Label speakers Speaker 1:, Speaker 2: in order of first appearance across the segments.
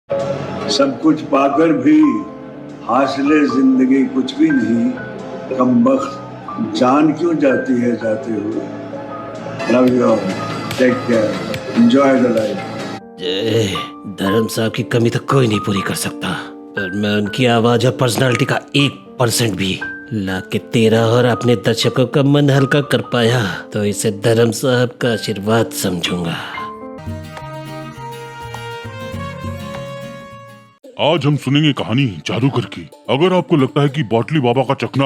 Speaker 1: सब कुछ पाकर भी हासिले जिंदगी कुछ भी नहीं, कमबख्त जान क्यों जाती है जाते हुए। Love you all, take care, enjoy the life.
Speaker 2: धर्म साहब की कमी तो कोई नहीं पूरी कर सकता, पर मैं उनकी आवाज और पर्सनालिटी का 1% भी ला के तेरा और अपने दर्शकों का मन हल्का कर पाया तो इसे धर्म साहब का आशीर्वाद समझूंगा।
Speaker 3: आज हम सुनेंगे कहानी जादूगर की। अगर आपको लगता है कि बॉटली बाबा का चखना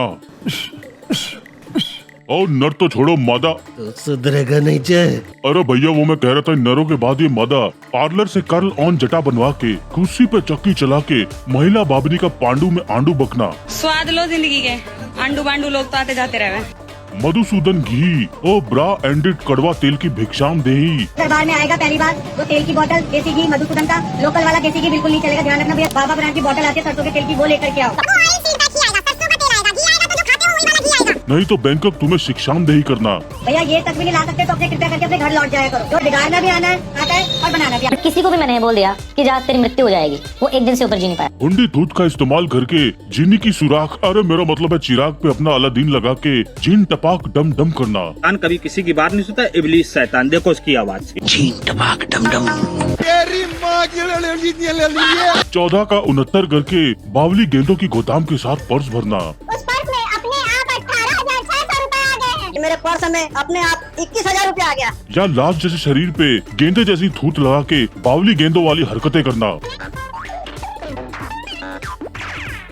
Speaker 3: और नर तो छोड़ो मादा
Speaker 2: तो सुधरेगा नहीं जय।
Speaker 3: अरे भैया वो मैं कह रहा था, नरों के बाद ये मादा पार्लर से कर्ल ऑन जटा बनवा के कुर्सी पे चक्की चला के महिला बाबरी का पांडू में आंडू बकना।
Speaker 4: स्वाद लो जिंदगी के, आंडू बांडू लोग तो आते जाते रहे।
Speaker 3: मधुसूदन घी और ब्रा एंडेड कड़वा तेल की भिक्षाम देही।
Speaker 5: दरबार में आएगा पहली बार तो तेल की बोतल देसी घी मधुसूदन का, लोकल वाला देसी घी बिल्कुल नहीं चलेगा, ध्यान रखना भैया। बाबा ब्रांड की बोतल आती है सरसों के तेल की, वो लेकर के आओ।
Speaker 3: नहीं तो बैंकॉक तुम्हें शिक्षाम देही करना।
Speaker 5: भैया ये तक भी नहीं ला सकते तो अपने कृपया करके अपने घर लौट जाया करो। तो बिगाड़ना भी आता है और बनाना भी आता है।
Speaker 6: किसी को भी मैंने बोल दिया कि जा तेरी मृत्यु हो जाएगी, वो एक दिन से ऊपर जी नहीं पाया।
Speaker 3: हुंडी दूध का इस्तेमाल करके जीनी की सुराख, अरे मेरा मतलब है चिराग पे अपना अलादीन लगा के जीन टपाक डम डम करना।
Speaker 7: शैतान कभी किसी की बात नहीं सुनता, इब्लीस शैतान, देखो उसकी आवाज से।
Speaker 2: जीन टपाक डम डम।
Speaker 3: 14 का 69 करके बावली गेंदों की गोदाम के साथ पर्स भरना।
Speaker 5: उस पर्स में अपने आप 18,600 रुपए आ गए हैं। मेरे पर्स में अपने आप 21,000 रुपए आ गया।
Speaker 3: या लाश जैसे शरीर पे गेंदे जैसी थूत लगा के बावली गेंदों वाली हरकतें करना।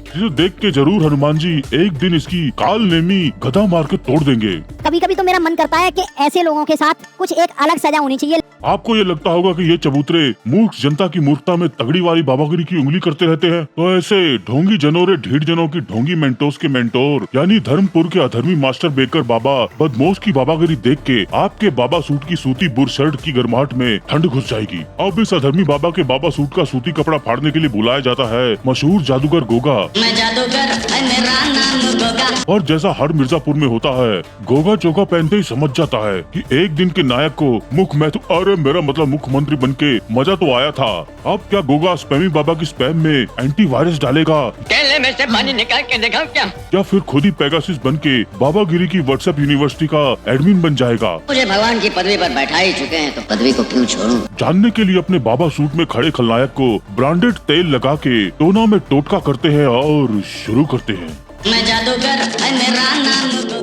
Speaker 3: जिसे देख के जरूर हनुमान जी एक दिन इसकी काल नेमी गदा मार के तोड़ देंगे।
Speaker 5: कभी कभी तो मेरा मन करता है कि ऐसे लोगों के साथ कुछ एक अलग सजा होनी चाहिए।
Speaker 3: आपको ये लगता होगा कि ये चबूतरे मूर्ख जनता की मूर्खता में तगड़ी वाली बाबागिरी की उंगली करते रहते हैं, तो ऐसे ढोंगी जनोरे ढीठ जनों की ढोंगी मेंटोस के मेंटोर यानी धर्मपुर के अधर्मी मास्टर बेकर बाबा बदमोश की बाबागिरी देख के आपके बाबा सूट की सूती बुर शर्ट की गर्माहट में ठंड घुस जाएगी। अब इस अधर्मी बाबा के बाबा सूट का सूती कपड़ा फाड़ने के लिए बुलाया जाता है मशहूर जादूगर गोगा।
Speaker 6: मैं जादूगर, मेरा नाम गोगा।
Speaker 3: और जैसा हर मिर्जापुर में होता है, गोगा चोगा पहनते ही समझ जाता है कि एक दिन के नायक को मुख अरे मेरा मतलब मुख्यमंत्री बनके मजा तो आया था। अब क्या गोगा स्पैमी बाबा की स्पैम में एंटीवायरस डालेगा?
Speaker 6: केले में से पानी निकाल के देखा क्या?
Speaker 3: या फिर खुद ही पेगासिस बनके बाबागिरी की व्हाट्सएप यूनिवर्सिटी का एडमिन बन जाएगा?
Speaker 6: मुझे भगवान की पदवी पर बैठा ही चुके हैं तो पदवी को क्यों छोड़ूं?
Speaker 3: जानने के लिए अपने बाबा सूट में खड़े खलनायक को ब्रांडेड तेल लगा के टोना में टोटका करते हैं और शुरू करते हैं।
Speaker 6: मैं जादूगर, मेरा नाम गोगा।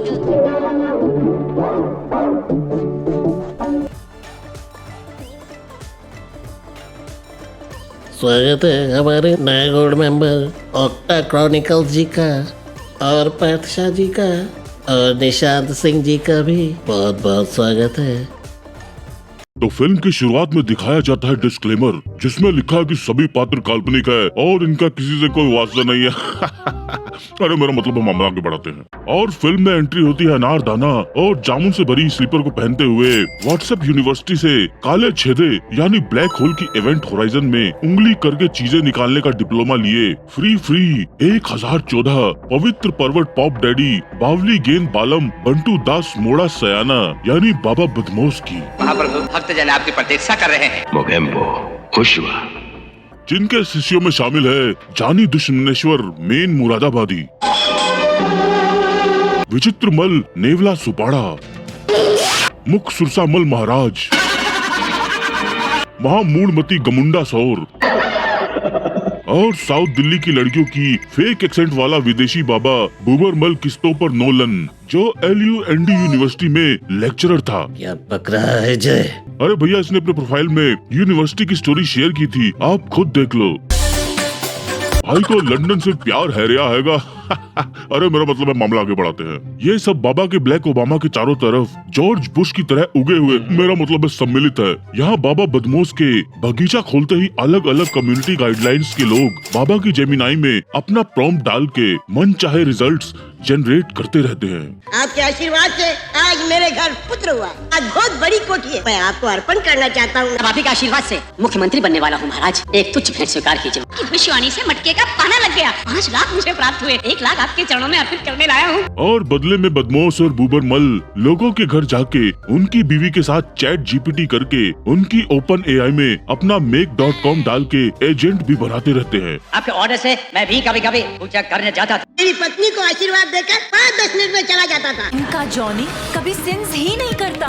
Speaker 2: स्वागत है हमारे नए गोल्ड मेंबर ऑक्टा क्रॉनिकल्स जी का और पातशाह जी का और निशांत सिंह जी का भी बहुत बहुत स्वागत है।
Speaker 3: तो फिल्म की शुरुआत में दिखाया जाता है डिस्क्लेमर, जिसमें लिखा है कि सभी पात्र काल्पनिक है और इनका किसी से कोई वास्ता नहीं है। अरे मेरा मतलब हम आगे बढ़ाते हैं और फिल्म में एंट्री होती है अनारदाना और जामुन से भरी स्लीपर को पहनते हुए व्हाट्सएप यूनिवर्सिटी से काले छेदे यानी ब्लैक होल की इवेंट होराइजन में उंगली करके चीजें निकालने का डिप्लोमा लिए फ्री 1014 पवित्र पर्वत पॉप डैडी बावली गेंद बालम बंटू दास मोड़ा सयाना यानी बाबा बदमोश की।
Speaker 8: महाप्रभु भक्त जन आपकी प्रतीक्षा कर रहे हैं।
Speaker 9: मोगेम्बो खुश हुआ।
Speaker 3: जिनके शिष्यों में शामिल है जानी दुश्मनेश्वर मेन मुरादाबादी, विचित्र मल नेवला सुपाड़ा, मुख सुरसा मल महाराज, महामूलमती गमुंडा सौर और साउथ दिल्ली की लड़कियों की फेक एक्सेंट वाला विदेशी बाबा बुबरमल क्रिस्टोफर नोलन जो LUND यूनिवर्सिटी में लेक्चरर था।
Speaker 2: क्या बक रहा है जय?
Speaker 3: अरे भैया इसने अपने प्रोफाइल में यूनिवर्सिटी की स्टोरी शेयर की थी, आप खुद देख लो। भाई को लंदन से प्यार है रिया हैगा। अरे मेरा मतलब है मामला आगे बढ़ाते हैं। ये सब बाबा के ब्लैक ओबामा के चारों तरफ जॉर्ज बुश की तरह उगे हुए मेरा मतलब है सम्मिलित है। यहाँ बाबा बदमोश के बगीचा खोलते ही अलग अलग कम्युनिटी गाइडलाइंस के लोग बाबा की जेमिनाई में अपना प्रॉम्प्ट डाल के मन चाहे रिजल्ट्स जनरेट करते रहते हैं।
Speaker 5: आपके आशीर्वाद से आज मेरे घर पुत्र हुआ। आज बहुत बड़ी कोठी है, मैं आपको अर्पण करना चाहता हूँ।
Speaker 6: आप ही के आशीर्वाद से मुख्यमंत्री बनने वाला हूँ महाराज। एक तुच्छ भेंट स्वीकार कीजिए। भविष्यवाणी से मटके का पाना लग गया। 5 लाख मुझे प्राप्त हुए। 1 लाख आपके चरणों में अर्पित करने लाया हूँ।
Speaker 3: और बदले में बदमाश और बूबरमल लोगों के घर जाके उनकी बीवी के साथ चैट जीपीटी करके उनकी ओपन एआई में अपना make.com डाल के एजेंट भी बनाते रहते हैं।
Speaker 6: आपके ऑर्डर से मैं भी कभी कभी पूजा करने जाता था।
Speaker 5: मेरी पत्नी को आशीर्वाद देकर 5-10 मिनट में चला जाता था।
Speaker 10: इनका जॉनी कभी सिंस ही नहीं करता।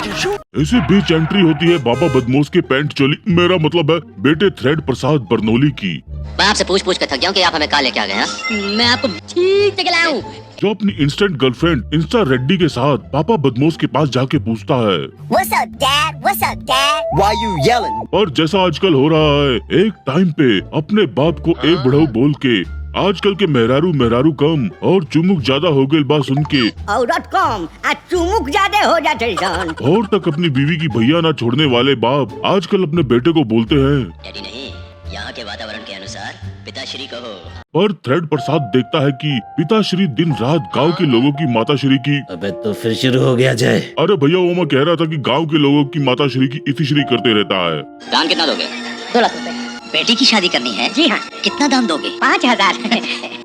Speaker 3: ऐसे बीच एंट्री होती है बाबा बदमाश के पैंट चोली, मेरा मतलब है बेटे थ्रेड प्रसाद बरनौली की,
Speaker 6: मैं आपसे पूछ कर थक गया हूँ कि आप हमें कहाँ लेके आ गए हैं। मैं आपको ठीक जगह लाया हूँ।
Speaker 3: जो अपनी इंस्टेंट गर्लफ्रेंड इंस्टा रेड्डी के साथ पापा बदमाश के पास जाके पूछता है
Speaker 5: What's up, Dad? What's up, Dad?
Speaker 9: Why you yelling?
Speaker 3: और जैसा आजकल हो रहा है, एक टाइम पे अपने बाप को एक बढ़ाऊ बोल के आजकल के मेहरारू कम और चुमुक ज्यादा हो गई बात सुन के
Speaker 5: औरत कम आज चुमुक ज्यादा हो जाते जान।
Speaker 3: और तक अपनी बीवी की भैया ना छोड़ने वाले बाप आजकल अपने बेटे को बोलते हैं
Speaker 6: डैडी नहीं, यहाँ के वातावरण के अनुसार पिताश्री कहो।
Speaker 3: पर थ्रेड प्रसाद देखता है कि पिताश्री दिन रात गांव के लोगों की माताश्री की,
Speaker 2: अबे तो फिर शुरू हो गया जय।
Speaker 3: अरे भैया वो मैं कह रहा था कि गांव के लोगों की माताश्री की इतिश्री करते रहता है।
Speaker 6: दान कितना दोगे? 2 लाख रुपए। बेटी की शादी करनी है? जी हाँ। कितना दाम दोगे? 5000।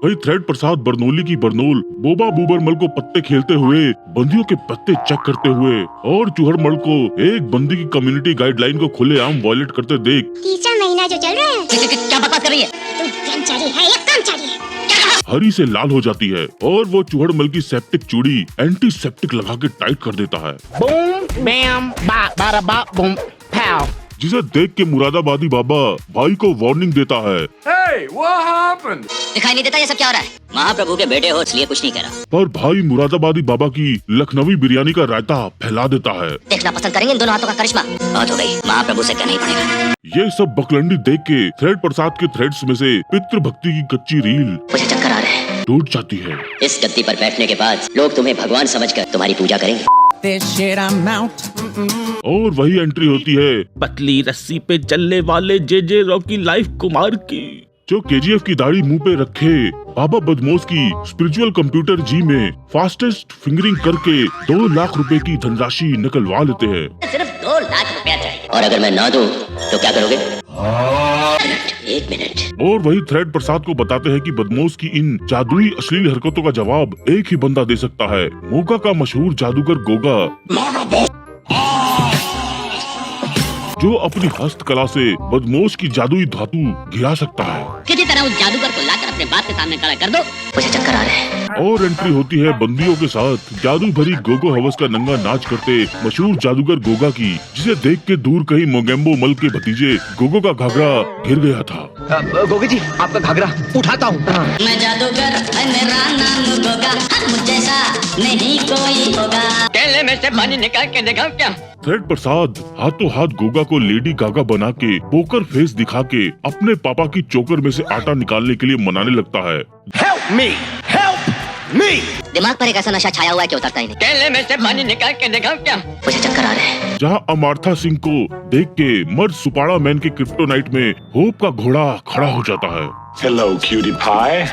Speaker 3: भाई थ्रेड प्रसाद बरनौली की बरनौल बोबा बूबरमल को पत्ते खेलते हुए, बंदियों के पत्ते चेक करते हुए और चूहड़मल को एक बंदी की कम्युनिटी गाइडलाइन को खुलेआम वायलेट करते देख
Speaker 5: तीसरा महीना जो चल रहा है
Speaker 6: क्या बकवास कर रही है?
Speaker 5: तो कर्मचारी है या कर्मचारी है?
Speaker 3: हरी से लाल हो जाती है और वो चूहड़मल की सेप्टिक चूड़ी एंटीसेप्टिक लगा के टाइट कर देता है।
Speaker 11: Boom, bam, bop, bada bop, boom, pow.
Speaker 3: जिसे देख के मुरादाबादी बाबा भाई को वार्निंग देता है।
Speaker 8: Hey, what happened?
Speaker 6: दिखाई नहीं देता ये सब क्या हो रहा है? महाप्रभु के बेटे हो इसलिए कुछ नहीं कह रहा।
Speaker 3: पर भाई मुरादाबादी बाबा की लखनवी बिरयानी का रायता फैला देता है।
Speaker 6: देखना पसंद करेंगे इन दोनों हाथों का करिश्मा। बहुत हो गई, महाप्रभु से कहना ही पड़ेगा।
Speaker 3: ये सब बकलंडी देख के थ्रेड प्रसाद के थ्रेड्स में से पितृ भक्ति की कच्ची रील
Speaker 6: मुझे चक्कर आ रहे हैं।
Speaker 3: टूट जाती है।
Speaker 6: इस गद्दी पर बैठने के बाद लोग तुम्हें भगवान समझकर तुम्हारी पूजा करेंगे।
Speaker 11: This shit I'm out.
Speaker 3: और वही एंट्री होती है
Speaker 7: पतली रस्सी पे चलने वाले जे रॉकी लाइफ कुमार की,
Speaker 3: जो केजीएफ की दाढ़ी मुंह पे रखे बाबा बदमाश की स्पिरिचुअल कंप्यूटर जी में फास्टेस्ट फिंगरिंग करके 2 लाख रुपए की धनराशि निकलवा लेते हैं।
Speaker 6: सिर्फ 2 लाख रुपया चाहिए। और अगर मैं ना दूं तो क्या करोगे? 1 मिनट।
Speaker 3: और वही थ्रेड प्रसाद को बताते हैं कि बदमाश की इन जादुई अश्लील हरकतों का जवाब एक ही बंदा दे सकता है, मोगा का मशहूर जादूगर गोगा, जो अपनी हस्तकला से बदमाश की जादुई धातु गिरा सकता है।
Speaker 6: किसी तरह उस जादूगर को लाकर अपने बाप के सामने खड़ा कर दो। मुझे चक्कर आ रहे हैं।
Speaker 3: और एंट्री होती है बंदियों के साथ जादू भरी गोगो हवस का नंगा नाच करते मशहूर जादूगर गोगा की, जिसे देख के दूर कहीं मोगेम्बो मल के भतीजे गोगो का घाघरा गिर गया था।
Speaker 9: गोगी जी आपका घाघरा उठाता हूँ।
Speaker 6: मैं जादूगर, मेरा नाम गोगा, मुझ जैसा नहीं कोई होगा। केले में से पानी निकाल के देखा क्या?
Speaker 3: थ्रेड प्रसाद हाथों हाथ गोगा को लेडी गागा बना के पोकर फेस दिखा के अपने पापा की चोकर में से आटा निकालने के लिए मनाने लगता है।
Speaker 9: Help me! Help me!
Speaker 6: दिमाग पर एक ऐसा नशा छाया हुआ है कि उतरता ही नहीं। केले में से पानी निकाल के देखा क्या? मुझे चक्कर आ रहे हैं।
Speaker 3: जहाँ अमार्था सिंह को देख के मर्द सुपाड़ा मैन के क्रिप्टोनाइट में होप का घोड़ा खड़ा हो जाता है।
Speaker 9: Hello, cutie pie.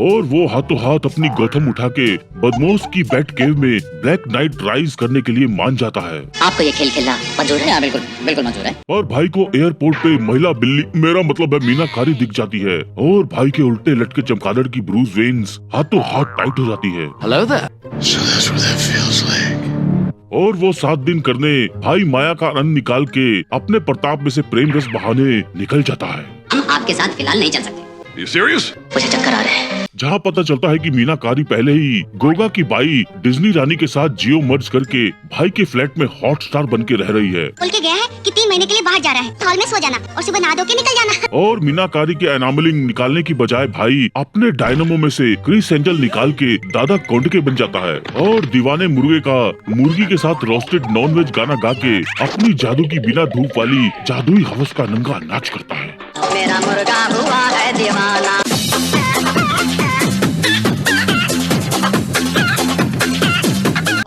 Speaker 3: और वो हाथों हाथ अपनी गौतम उठा के बदमाश की बैट केव में ब्लैक नाइट राइज करने के लिए मान जाता है।
Speaker 6: आपको ये खेल खेलना मंजूर है? बिल्कुल बिल्कुल मंजूर है।
Speaker 3: और भाई को एयरपोर्ट पे महिला बिल्ली, मेरा मतलब है मीनाकारी दिख जाती है और भाई के उल्टे लटके चमगादड़ की ब्रूस वेन्स हाथों हाथ टाइट हो जाती है।
Speaker 9: Hello there. So that's what that feels like.
Speaker 3: और वो 7 दिन करने भाई माया का आनंद निकाल के अपने प्रताप में से प्रेम रस बहाने निकल जाता है।
Speaker 6: हम आपके साथ फिलहाल नहीं चल सकते।
Speaker 9: You serious?
Speaker 6: मुझे चक्कर आ रहे हैं।
Speaker 3: जहाँ पता चलता है कि मीनाकारी पहले ही गोगा की बाई डिज्नी रानी के साथ जियो मर्ज करके भाई के फ्लैट में हॉट स्टार बन के रह रही है।
Speaker 5: बोल के गया है कि 3 महीने के लिए बाहर जा रहा है, हॉल में सो जाना और सुबह नहा धो के निकल जाना।
Speaker 3: और मीनाकारी के एनामलिंग निकालने की बजाय भाई अपने डायनामो में से क्रिस एंजल निकाल के दादा कोंडके बन जाता है और दीवाने मुर्गे का मुर्गी के साथ रोस्टेड नॉनवेज गाना गा के अपनी जादू की बिना धूप वाली जादुई हवस का नंगा नाच करता है।
Speaker 6: मेरा मुर्गा हुआ है दीवाना।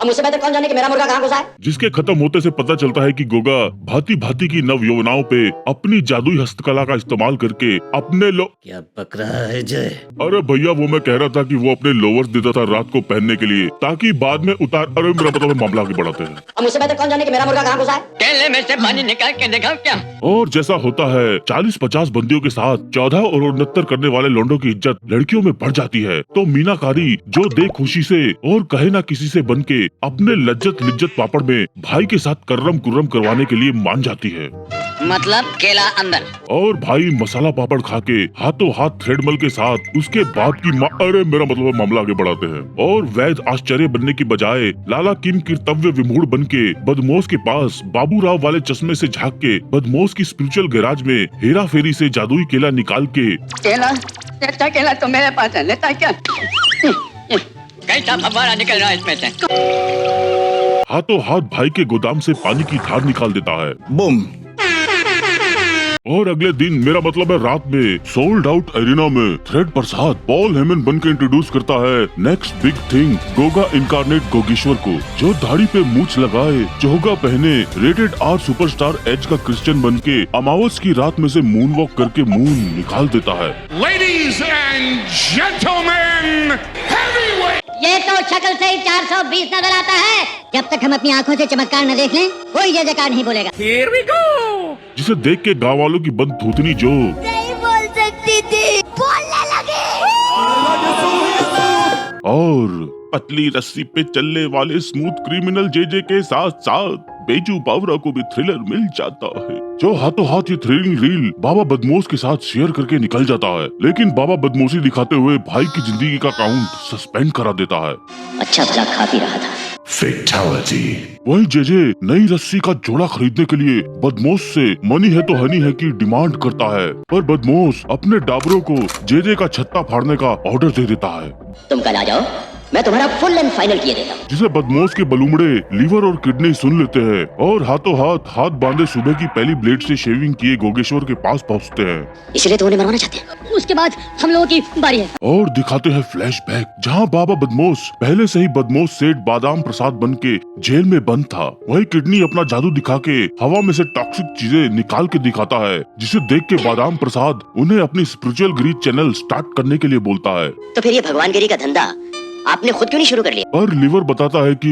Speaker 6: मुझसे बेहतर कौन जाने कि मेरा मुर्गा कहाँ घुसा है।
Speaker 3: जिसके खत्म होते से पता चलता है कि गोगा भांति भांति की नव यौवनाओं पे अपनी जादुई हस्तकला का इस्तेमाल करके अपने
Speaker 2: क्या पक रहा है जय?
Speaker 3: अरे भैया वो मैं कह रहा था कि वो अपने लोवर्स देता था रात को पहनने के लिए ताकि बाद में उतार। अरे मेरा मतलब मामला आगे बढ़ाते हैं।
Speaker 6: अब मुझसे बेहतर कौन जाने कि मेरा मुर्गा कहाँ घुसा है। केले में से पानी निकाल के देखा क्या।
Speaker 3: और जैसा होता है 40-50 बंदियों के साथ 14 और 69 करने वाले लौंडों की इज्जत लड़कियों में बढ़ जाती है, तो मीनाकारी जो दे खुशी से और कहे ना किसी से बन के अपने लज्जत लिज्जत पापड़ में भाई के साथ कर्रम कुर्रम करवाने के लिए मान जाती है।
Speaker 6: मतलब केला अंदर।
Speaker 3: और भाई मसाला पापड़ खा के हाथों हाथ थ्रेडमल के साथ उसके बाप की माँ। अरे मेरा मतलब मामला आगे बढ़ाते हैं। और वैद आश्चर्य बनने की बजाय लाला किम कर्तव्य विमूढ़ बन के बदमोश के पास बाबू राव वाले चश्मे से झांक के बदमोश की स्पिरिचुअल गैराज में हेरा फेरी से जादुई केला निकाल के
Speaker 6: केला तो मेरे पास है, लेता क्या। कैसा फव्वारा निकल रहा है इसमें से।
Speaker 3: हाथों हाथ भाई के गोदाम से पानी की धार निकाल देता है।
Speaker 9: Boom.
Speaker 3: और अगले दिन मेरा मतलब है रात में सोल्ड आउट एरिना में थ्रेड प्रसाद पॉल हेमन बन के इंट्रोड्यूस करता है next big thing Goga incarnate Gogeshwar को, जो दाढ़ी पे मूछ लगाए, चोगा पहने, रेटेड आर सुपरस्टार एज का क्रिश्चियन बन के अमावस की रात में से मून वॉक करके मून निकाल देता है।
Speaker 9: Ladies and gentlemen, heavyweight.
Speaker 5: ये तो शक्ल से ही 420 नजर आता है। जब तक हम अपनी आंखों से चमत्कार न देख लें, कोई जय जयकार नहीं बोलेगा।
Speaker 8: Here we go.
Speaker 3: जिसे देख के गाँव वालों की बंद थूथनी जो
Speaker 5: नहीं बोल सकती थी, बोलने लगी।
Speaker 3: और पतली रस्सी पे चलने वाले स्मूथ क्रिमिनल जेजे के साथ साथ बेजू बावरा को भी थ्रिलर मिल जाता है, जो हाथों हाथ ये थ्रिलिंग रील बाबा बदमोश के साथ शेयर करके निकल जाता है। लेकिन बाबा बदमोशी दिखाते हुए भाई की जिंदगी का काउंट सस्पेंड करा देता है।
Speaker 6: अच्छा भला खा पी रहा था।
Speaker 9: Fatality.
Speaker 3: वही जेजे नई रस्सी का जोड़ा खरीदने के लिए बदमोश से मनी है तो हनी है की डिमांड करता है, पर बदमोश अपने डाबरों को जेजे का छत्ता फाड़ने का ऑर्डर दे देता है।
Speaker 6: तुम कल आ जाओ, मैं तुम्हारा फुल एंड फाइनल किए देता हूँ।
Speaker 3: जिसे बदमोश के बलूमड़े लीवर और किडनी सुन लेते हैं और हाथों हाथ बांधे सुबह की पहली ब्लेड से शेविंग किए गोगेश्वर के पास पहुँचते हैं।
Speaker 6: इसलिए तो उन्हें मरवाना चाहते हैं। उसके बाद हम लोगों की बारी है।
Speaker 3: और दिखाते हैं फ्लैशबैक, जहां बाबा बदमोश पहले से ही बदमोश सेठ बादाम प्रसाद बन के जेल में बंद था। वही किडनी अपना जादू दिखा के हवा में से टॉक्सिक चीजें निकाल के दिखाता है, जिसे देख के बादाम प्रसाद उन्हें अपनी स्पिरिचुअल गिरी चैनल स्टार्ट करने के लिए बोलता है।
Speaker 6: तो फिर ये भगवानगिरी का धंधा आपने खुद क्यों नहीं शुरू कर लिया।
Speaker 3: पर लिवर बताता है कि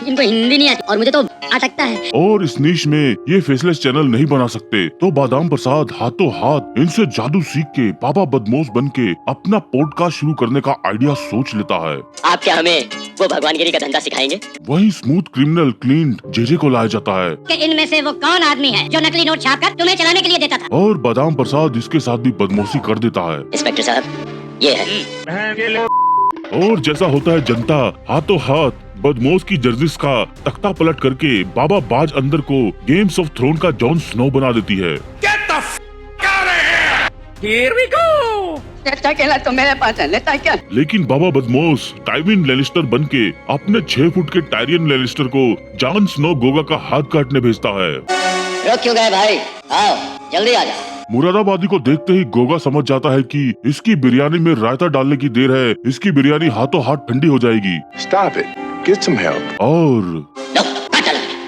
Speaker 6: इनको हिंदी नहीं आती और मुझे तो अटकता है।
Speaker 3: और इस नीश में ये फेसलेस चैनल नहीं बना सकते, तो बादाम प्रसाद हाथों हाथ इनसे जादू सीख के बाबा बदमोश बन के अपना पॉडकास्ट शुरू करने का आइडिया सोच लेता है।
Speaker 6: आप क्या हमें वो भगवानगिरी का धंधा सिखाएंगे।
Speaker 3: वही स्मूथ क्रिमिनल क्लीन जेजे को लाया जाता है
Speaker 5: कि इनमें से वो कौन आदमी है जो नकली नोट छापकर तुम्हें चलाने के लिए देता था।
Speaker 3: और बादाम प्रसाद इसके साथ भी बदमोशी कर देता है।
Speaker 6: इंस्पेक्टर साहब ये है।
Speaker 3: और जैसा होता है जनता हाथों हाथ बदमोश की जर्जिस का तख्ता पलट करके बाबा बाज अंदर को गेम्स ऑफ थ्रोन का जॉन स्नो बना देती है।
Speaker 8: Get the f out of here. Here we go.
Speaker 6: केला तो मेरे पास है, लेता क्या।
Speaker 3: लेकिन बाबा बदमोश टाइविन लेलिस्टर बन के अपने 6 फुट के टायरियन लेलिस्टर को जॉन स्नो गोगा का हाथ काटने भेजता है।
Speaker 6: रुक क्यों गए भाई, आओ जल्दी आ जाओ।
Speaker 3: मुरादाबादी को देखते ही गोगा समझ जाता है कि इसकी बिरयानी में रायता डालने की देर है, इसकी बिरयानी हाथों हाथ ठंडी हो जाएगी।
Speaker 9: Stop it. Get some help.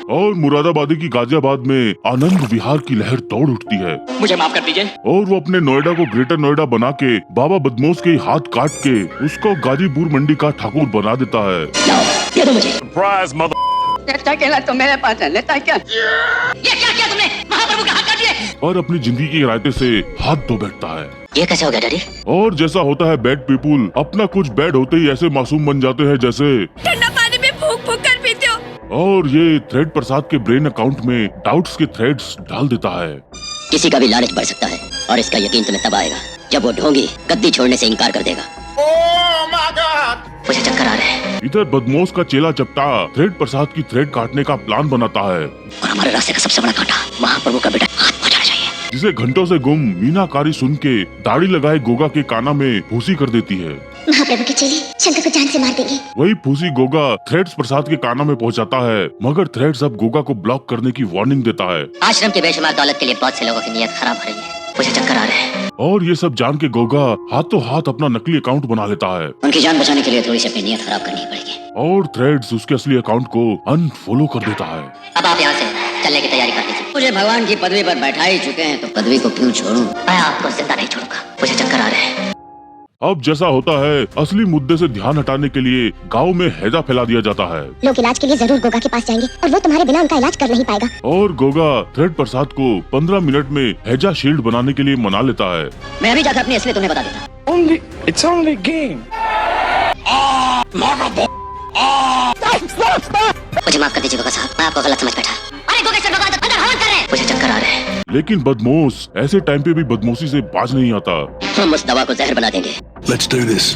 Speaker 3: और मुरादाबादी की गाजियाबाद में आनंद विहार की लहर तोड़ उठती है।
Speaker 6: मुझे माफ कर दीजिए।
Speaker 3: और वो अपने नोएडा को ग्रेटर नोएडा बना के बाबा बदमोश के हाथ काट के उसको गाजीपुर मंडी का ठाकुर बना देता है।
Speaker 6: ये दो मुझे।
Speaker 9: Surprise, mother.
Speaker 6: केला तो मेरे पास है, लेता क्या। ये क्या किया तुमने, महाप्रभु के हाथ काट दिए।
Speaker 3: और अपनी जिंदगी के रायते से हाथ धो बैठता है।
Speaker 6: ये कैसे हो गया डैडी।
Speaker 3: और जैसा होता है बैड पीपुल अपना कुछ बैड होते ही ऐसे मासूम बन जाते हैं जैसे
Speaker 10: ठंडा पानी में फूक फूक कर पीते हो।
Speaker 3: और ये थ्रेड प्रसाद के ब्रेन अकाउंट में डाउट्स के थ्रेड्स डाल देता है।
Speaker 6: किसी का भी लालच बढ़ सकता है और इसका यकीन तुम्हें तब आएगा जब वो ढोंगी गद्दी छोड़ने से इनकार कर देगा। मुझे चक्कर आ रहे हैं।
Speaker 3: इधर बदमोश का चेला चपटा थ्रेड प्रसाद की थ्रेड काटने का प्लान बनाता है
Speaker 6: और हमारे रास्ते का सबसे बड़ा कांटा महाप्रभु का बेटा हाथ पहुंचाना चाहिए।
Speaker 3: जिसे घंटों से गुम मीनाकारी सुन के दाढ़ी लगाए गोगा के काना में भूसी कर देती है।
Speaker 5: महाप्रभु के चेले शंकर को जान से मार देंगे।
Speaker 3: वही फूसी गोगा थ्रेड्स प्रसाद के काना में पहुंचाता है, मगर थ्रेड्स अब गोगा को ब्लॉक करने की वार्निंग देता है।
Speaker 6: आश्रम के बेशुमार दौलत के लिए बहुत से लोगों की नीयत खराब हो रही है, मुझे चक्कर आ रहे हैं।
Speaker 3: और ये सब जान के गोगा हाथों हाथ अपना नकली अकाउंट बना लेता है।
Speaker 6: उनकी जान बचाने के लिए थोड़ी सी अपनी नीयत खराब करनी पड़ेगी।
Speaker 3: और थ्रेड्स उसके असली अकाउंट को अनफॉलो कर देता है।
Speaker 6: अब आप यहाँ से चलने की तैयारी कर लीजिए। मुझे भगवान की पदवी पर बैठा ही चुके हैं, तो पदवी को क्यों छोड़ूं? मैं आपको जिंदा नहीं छोड़ूंगा, मुझे चक्कर आ रहे हैं।
Speaker 3: अब जैसा होता है, असली मुद्दे से ध्यान हटाने के लिए गांव में हैजा फैला दिया जाता है।
Speaker 5: लोग इलाज के लिए जरूर गोगा के पास जाएंगे और वो तुम्हारे बिना उनका इलाज कर नहीं पाएगा।
Speaker 3: और गोगा थ्रेड प्रसाद को 15 मिनट में हैजा शील्ड बनाने के लिए मना लेता है।
Speaker 6: मैं अभी जाकर अपनी असलियत तुम्हें बता देता।
Speaker 8: It's only game.
Speaker 6: मुझे माफ कर दीजिए गोगा साहब, मैं आपको गलत समझ बैठा। अरे गोगेश्वर भगवान तो अंदर हवन कर रहे हैं। मुझे चक्कर आ रहे हैं।
Speaker 3: लेकिन बदमाश ऐसे टाइम पे भी बदमाशी से बाज नहीं आता।
Speaker 6: हम उस दवा को जहर बना देंगे।
Speaker 9: Let's do this.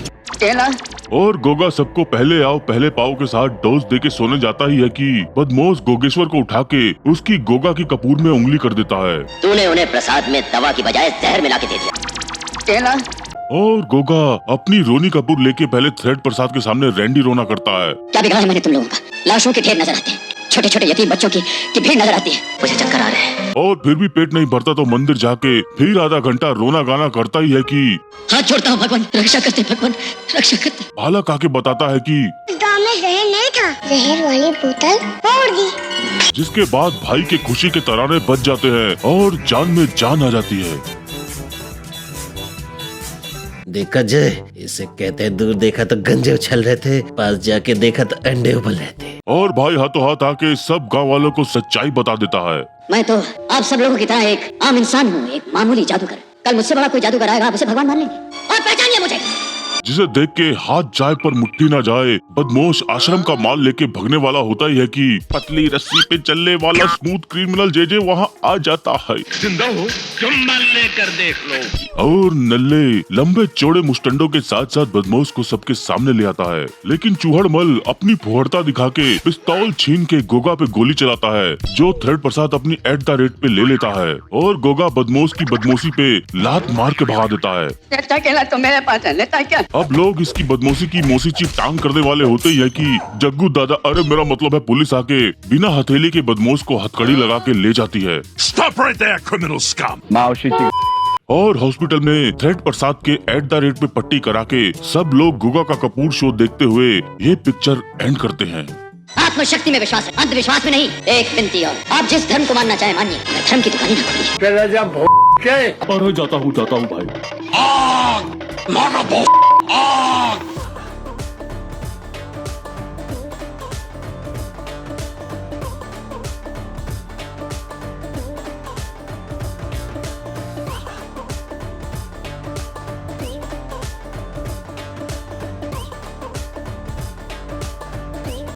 Speaker 3: और गोगा सबको पहले आओ पहले पाओ के साथ डोज दे के सोने जाता ही है कि बदमाश गोगेश्वर को उठा के उसकी गोगा की कपूर में उंगली कर देता है।
Speaker 6: तूने उन्हें प्रसाद में दवा की बजाय जहर मिला के दे दिया।
Speaker 3: और गोगा अपनी रोनी कपूर लेके पहले थ्रेड प्रसाद के सामने रैंडी रोना करता है।
Speaker 6: क्या बिगाड़ा है मैंने तुम लोगों का? लाशों के ढेर नजर आते हैं, छोटे छोटे यतीम बच्चों की भीड़ नजर आती है। मुझे चक्कर आ रहे हैं।
Speaker 3: और फिर भी पेट नहीं भरता तो मंदिर जाके फिर आधा घंटा रोना गाना करता ही है कि
Speaker 6: हाथ जोड़ता हूँ भगवान, रक्षा करते भगवान, रक्षा करते।
Speaker 3: बालक आके बताता है कि
Speaker 5: गाँव में जहर नहीं था, जहर वाली बोतल फोड़ दी।
Speaker 3: जिसके बाद भाई के खुशी के तराने बज जाते हैं और जान में जान आ जाती है।
Speaker 2: देखा जय, इसे कहते हैं दूर देखा तो गंजे उछल रहे थे, पास जाके देखा तो अंडे उबल रहे थे।
Speaker 3: और भाई हाथों हाथ आके सब गांव वालों को सच्चाई बता देता है।
Speaker 6: मैं तो आप सब लोगों की तरह एक आम इंसान हूँ, एक मामूली जादूगर। कल मुझसे बड़ा कोई जादूगर आएगा, आप उसे भगवान मान लेंगे और पहचानिए मुझे।
Speaker 3: जिसे देख के हाथ जाए पर मुट्ठी ना जाए, बदमाश आश्रम का माल लेके भगने वाला होता ही है कि पतली रस्सी पे चलने वाला स्मूथ क्रिमिनल जे वहाँ आ जाता है।
Speaker 8: जिंदा हो तुम मल लेकर देख लो।
Speaker 3: और नल्ले लंबे चौड़े मुस्टंडों के साथ साथ बदमाश को सबके सामने ले आता है। लेकिन चूहड़मल अपनी फुहड़ता दिखा के पिस्तौल छीन के गोगा पे गोली चलाता है, जो थ्रेड प्रसाद अपनी एट द रेट पे ले लेता है। और गोगा बदमाश की बदमाशी पे लात मार के भगा देता है।
Speaker 6: तो मेरे पास है, लेता है क्या?
Speaker 3: अब लोग इसकी बदमाशी की मोसीची टांग करने वाले होते ही है कि जग्गू दादा, अरे मेरा मतलब है पुलिस आके बिना हथेली के बदमाश को हथकड़ी लगा के ले जाती है।
Speaker 9: Stop right there, criminal scum.
Speaker 3: और हॉस्पिटल में थ्रेड प्रसाद के एट द रेट पे पट्टी करा के सब लोग गुगा का कपूर शो देखते हुए ये पिक्चर एंड करते हैं।
Speaker 6: आत्मशक्ति में विश्वास है, अंधविश्वास में नहीं। एक विनती और, आप जिस धर्म को मानना चाहे मानिए, धर्म की दुकान ना खोलिए।
Speaker 3: जाता हूँ भाई।
Speaker 9: Mother